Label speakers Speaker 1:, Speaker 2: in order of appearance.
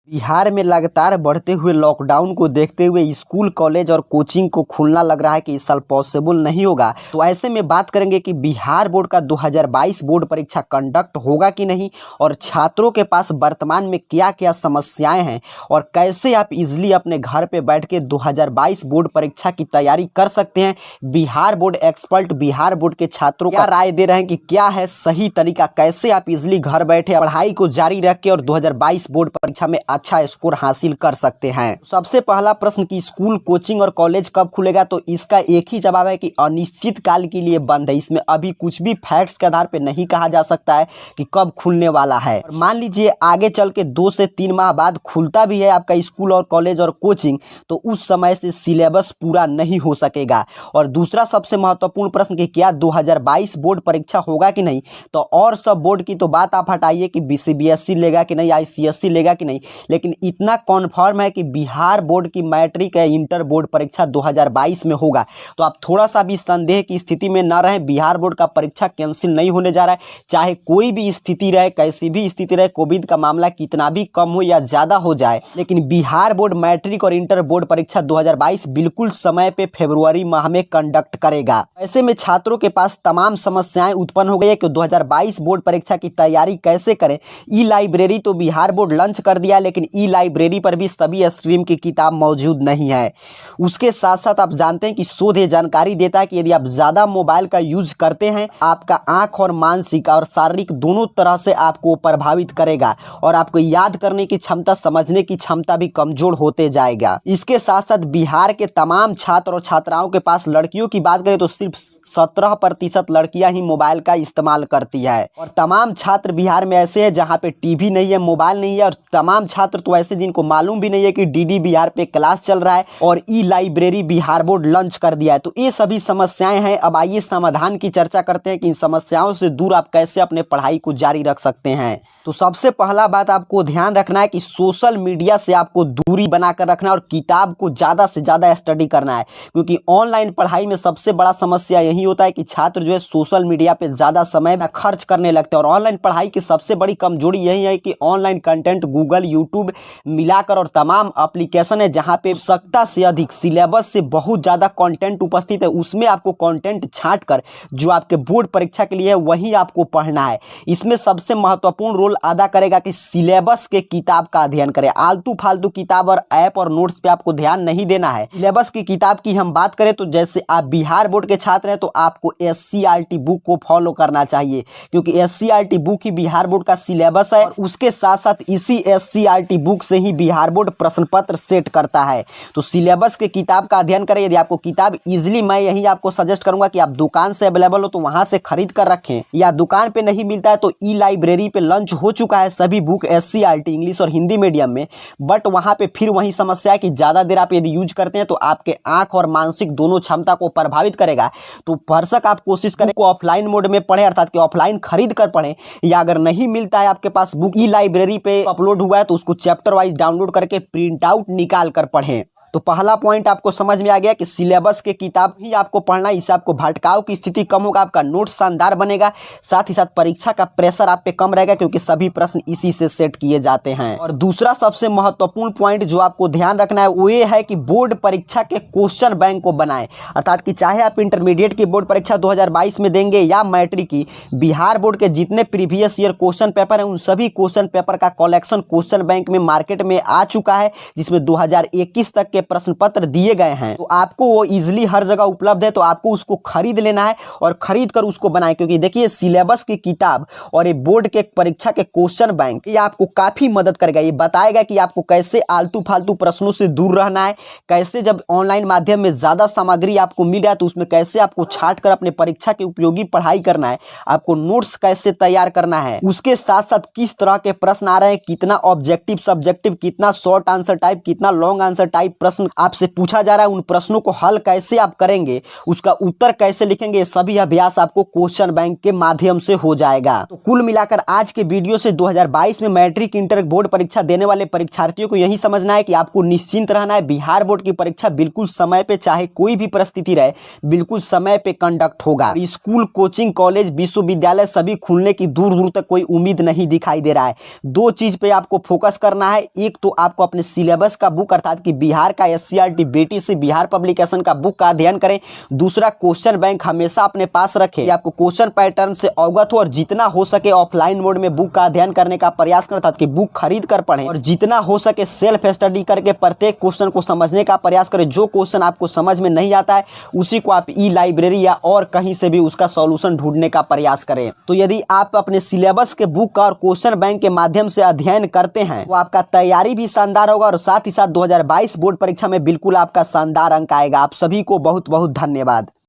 Speaker 1: बिहार में लगातार बढ़ते हुए लॉकडाउन को देखते हुए स्कूल, कॉलेज और कोचिंग को खुलना लग रहा है कि इस साल पॉसिबल नहीं होगा। तो ऐसे में बात करेंगे कि बिहार बोर्ड का 2022 बोर्ड परीक्षा कंडक्ट होगा कि नहीं और छात्रों के पास वर्तमान में क्या क्या समस्याएं हैं और कैसे आप इजीली अपने घर पे बैठ के 2022 बोर्ड परीक्षा की तैयारी कर सकते हैं। Bihar board expert Bihar board के छात्रों क्या राय दे रहे हैं कि क्या है सही तरीका, कैसे आप इजीली घर बैठे पढ़ाई को जारी रख के और 2022 बोर्ड परीक्षा में अच्छा स्कोर हासिल कर सकते हैं। सबसे पहला प्रश्न कि स्कूल, कोचिंग और कॉलेज कब खुलेगा, तो इसका एक ही जवाब है कि अनिश्चित काल के लिए बंद है। इसमें अभी कुछ भी फैक्ट्स के आधार पर नहीं कहा जा सकता है कि कब खुलने वाला है। और मान लीजिए आगे चल के 2 से 3 माह बाद खुलता भी है आपका स्कूल और कॉलेज और कोचिंग, तो उस समय से सिलेबस पूरा नहीं हो सकेगा। और दूसरा सबसे महत्वपूर्ण प्रश्न कि क्या 2022 बोर्ड परीक्षा होगा कि नहीं, तो और सब बोर्ड की तो बात आप हटाइए कि सीबीएसई लेगा कि नहीं, आईसीएसई लेगा कि नहीं, लेकिन इतना कॉन्फर्म है कि बिहार बोर्ड की मैट्रिक या इंटर बोर्ड परीक्षा 2022 में होगा। तो आप थोड़ा सा भी संदेह की स्थिति में ना रहें, बिहार बोर्ड का परीक्षा कैंसिल नहीं होने जा रहा है। चाहे कोई भी स्थिति रहे, कैसी भी स्थिति रहे, कोविड का मामला कितना भी कम हो या ज्यादा हो जाए, लेकिन बिहार बोर्ड मैट्रिक और इंटर बोर्ड परीक्षा 2022 बिल्कुल समय पे फरवरी माह में कंडक्ट करेगा। ऐसे में छात्रों के पास तमाम समस्याएं उत्पन्न हो गई है कि 2022 बोर्ड परीक्षा की तैयारी कैसे करें। ई लाइब्रेरी तो बिहार बोर्ड लॉन्च कर दिया, लेकिन ई लाइब्रेरी पर भी सभी स्ट्रीम की किताब मौजूद नहीं है। उसके साथ साथ आप जानते हैं कि शोध ये जानकारी देता है कि यदि आप ज्यादा मोबाइल का यूज करते हैं, आपका आंख और मानसिक और शारीरिक दोनों तरह से आपको प्रभावित करेगा और आपको याद करने की क्षमता, समझने की क्षमता भी कमजोर होते जाएगा। इसके साथ साथ बिहार के तमाम छात्र और छात्राओं के पास, लड़कियों की बात करें तो सिर्फ 17% लड़कियां ही मोबाइल का इस्तेमाल करती है और तमाम छात्र बिहार में ऐसे हैं जहां पे टीवी नहीं है, मोबाइल नहीं है, और तमाम छात्र तो ऐसे जिनको मालूम भी नहीं है कि डीडी बिहार पे क्लास चल रहा है और ई लाइब्रेरी बिहार बोर्ड लॉन्च कर दिया है। तो ये सभी समस्याएं हैं। अब आइए समाधान की चर्चा करते हैं कि इन समस्याओं से दूर आप कैसे अपने पढ़ाई को जारी रख सकते हैं। तो सबसे पहला बात आपको ध्यान रखना है कि सोशल मीडिया से आपको दूरी बनाकर रखना है और किताब को ज्यादा से ज्यादा स्टडी करना है, क्योंकि ऑनलाइन पढ़ाई में सबसे बड़ा समस्या यही होता है कि छात्र जो है सोशल मीडिया पे ज्यादा समय खर्च करने लगते हैं। और ऑनलाइन पढ़ाई की सबसे बड़ी कमजोरी यही है कि ऑनलाइन कंटेंट गूगल, यूट्यूब मिलाकर और तमाम एप्लीकेशन है जहां पे आवश्यकता से अधिक, सिलेबस से बहुत ज्यादा कंटेंट उपस्थित है, उसमें आपको कंटेंट छांट कर जो आपके बोर्ड परीक्षा के लिए है वही आपको पढ़ना है। इसमें सबसे महत्वपूर्ण रोल अदा करेगा कि सिलेबस के किताब का अध्ययन करें। आलतू फालतू किताब और ऐप और नोट्स पे आपको ध्यान नहीं देना है। सिलेबस की किताब की हम बात करें तो जैसे आप बिहार बोर्ड के छात्र हैं तो आपको एससीईआरटी बुक को फॉलो करना चाहिए, क्योंकि एससीईआरटी बुक ही बिहार बोर्ड का सिलेबस है और उसके साथ साथ इसी एससीईआरटी बुक से ही बिहार बोर्ड प्रश्न पत्र सेट करता है। तो सिलेबस के किताब का अध्ययन करें। यदि आपको किताब इजिली, मैं यही आपको सजेस्ट करूंगा कि आप दुकान से अवेलेबल हो तो वहां से खरीद कर रखें, या दुकान पे नहीं मिलता है तो ई लाइब्रेरी पे लॉन्च हो चुका है सभी बुक एससीईआरटी इंग्लिश और हिंदी मीडियम में। बट वहां पे फिर वही समस्या है कि ज्यादा देर आप यदि यूज करते हैं तो आपके आंख और मानसिक दोनों क्षमता को प्रभावित करेगा। तो भरसक आप कोशिश करें को ऑफलाइन मोड में पढ़ें, अर्थात कि ऑफलाइन खरीद कर पढ़ें, या अगर नहीं मिलता है आपके पास बुक ई लाइब्रेरी पे अपलोड हुआ है तो उसको चैप्टर वाइज डाउनलोड करके प्रिंट आउट निकाल कर पढ़ें। तो पहला पॉइंट आपको समझ में आ गया कि सिलेबस के किताब ही आपको पढ़ना, इससे आपको भटकाव की स्थिति कम होगा, आपका नोट शानदार बनेगा, साथ ही साथ परीक्षा का प्रेशर आप पे कम रहेगा क्योंकि सभी प्रश्न इसी से सेट किए जाते हैं। और दूसरा सबसे महत्वपूर्ण पॉइंट जो आपको ध्यान रखना है वो ये है कि बोर्ड परीक्षा के क्वेश्चन बैंक को बनाएं, अर्थात कि चाहे आप इंटरमीडिएट की बोर्ड परीक्षा 2022 में देंगे या मैट्रिक की, बिहार बोर्ड के जितने प्रीवियस ईयर क्वेश्चन पेपर है उन सभी क्वेश्चन पेपर का कलेक्शन क्वेश्चन बैंक में मार्केट में आ चुका है, जिसमें 2021 तक के प्रश्न पत्र दिए गए हैं। तो आपको वो इजीली हर जगह उपलब्ध है, तो आपको उसको खरीद लेना है और खरीद कर उसको बनाएं, क्योंकि देखिए सिलेबस की किताब और ये बोर्ड के परीक्षा के क्वेश्चन बैंक ये आपको काफी मदद करेगा। ये बताएगा कि आपको कैसे आलतू फालतू प्रश्नों से दूर रहना है, कैसे जब ऑनलाइन माध्यम में ज्यादा सामग्री आपको मिल रहा है तो उसमें कैसे आपको छांट कर अपने परीक्षा के उपयोगी पढ़ाई करना है, आपको नोट्स कैसे तैयार करना है, उसके साथ साथ किस तरह के प्रश्न आ रहे हैं, कितना ऑब्जेक्टिव, सब्जेक्टिव, कितना शॉर्ट आंसर टाइप, कितना लॉन्ग आंसर टाइप प्रश्न आपसे पूछा जा रहा है उन प्रश्नों को हल कैसे आप करेंगे, उसका उत्तर कैसे लिखेंगे, सभी अभ्यास आपको क्वेश्चन बैंक के माध्यम से हो जाएगा। तो कुल मिलाकर आज के वीडियो से 2022 में मैट्रिक इंटर बोर्ड परीक्षा देने वाले परीक्षार्थियों को यही समझना है कि आपको निश्चिंत रहना है। बिहार बोर्ड की परीक्षा बिल्कुल समय पे, चाहे कोई भी परिस्थिति रहे, बिल्कुल समय पे कंडक्ट होगा। स्कूल, कोचिंग, कॉलेज, विश्वविद्यालय सभी खुलने की दूर दूर तक कोई उम्मीद नहीं दिखाई दे रहा है। दो चीज पे आपको फोकस करना है, एक तो आपको अपने सिलेबस का बुक अर्थात कि बिहार का SCRT बेटी से बिहार पब्लिकेशन का बुक का अध्ययन करें। दूसरा, क्वेश्चन बैंक हमेशा अपने पास रखें कि आपको क्वेश्चन पैटर्न से अवगत हो और जितना हो सके ऑफलाइन मोड में बुक का अध्ययन करने का प्रयास करें, अर्थात कि बुक खरीद कर पढ़ें और जितना हो सके सेल्फ स्टडी करके प्रत्येक क्वेश्चन को समझने का प्रयास करें। जो क्वेश्चन आपको समझ में नहीं आता है उसी को आप ई-लाइब्रेरी या और कहीं से भी उसका सॉल्यूशन ढूंढने का प्रयास करें। तो यदि आप अपने सिलेबस के बुक का और क्वेश्चन बैंक के माध्यम से अध्ययन करते हैं तो आपका तैयारी भी शानदार होगा और साथ ही साथ 2022 बोर्ड परीक्षा में बिल्कुल आपका शानदार अंक आएगा। आप सभी को बहुत बहुत धन्यवाद।